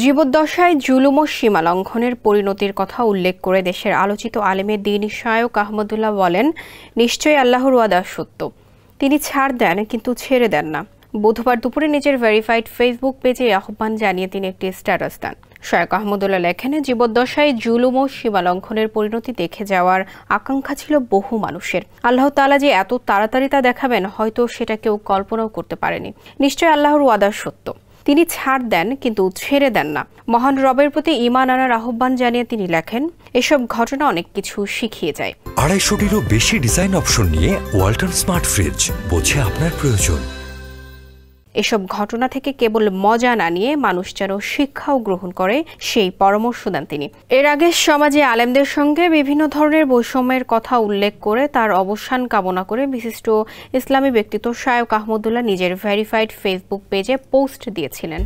জীবদ্দশায় জুলুম ও সীমা লঙ্ঘনের পরিণতির কথা উল্লেখ করে দেশের আলোচিত আলেমে দ্বীন শায়খ আহমদুল্লাহ বলেন, নিশ্চয়ই আল্লাহর ওয়াদা সত্য, তিনি ছাড় দেন কিন্তু ছেড়ে দেন না। বুধবার দুপুরে নিজের ভেরিফাইড ফেসবুক পেজে আহ্বান জানিয়ে তিনি একটি স্ট্যাটাস দেন। শায়খ আহমদুল্লাহ লেখেন, জীবদ্দশায় জুলুম ও সীমা লঙ্ঘনের পরিণতি দেখে যাওয়ার আকাঙ্ক্ষা ছিল বহু মানুষের। আল্লাহ তাআলা যে এত তাড়াতাড়ি তা দেখাবেন, হয়তো সেটা কেউ কল্পনাও করতে পারেনি। নিশ্চয়ই আল্লাহর ওয়াদা সত্য, তিনি ছাড় দেন কিন্তু ছেড়ে দেন না। মহান রবের প্রতি ঈমান আনার আহ্বান জানিয়ে তিনি লেখেন, এসব ঘটনা অনেক কিছু শিখিয়ে যায়। 250-টিরও বেশি ডিজাইন অপশন নিয়ে ওয়ালটন স্মার্ট ফ্রিজ, বোঝে আপনার প্রয়োজন। এসব ঘটনা থেকে কেবল মজা না নিয়ে মানুষ যেন শিক্ষাও গ্রহণ করে, সেই পরামর্শ দেন তিনি। এর আগে সমাজে আলেমদের সঙ্গে বিভিন্ন ধরনের বৈষম্যের কথা উল্লেখ করে তার অবসান কামনা করে বিশিষ্ট ইসলামী ব্যক্তিত্ব শায়খ আহমদুল্লাহ নিজের ভেরিফাইড ফেসবুক পেজে পোস্ট দিয়েছিলেন।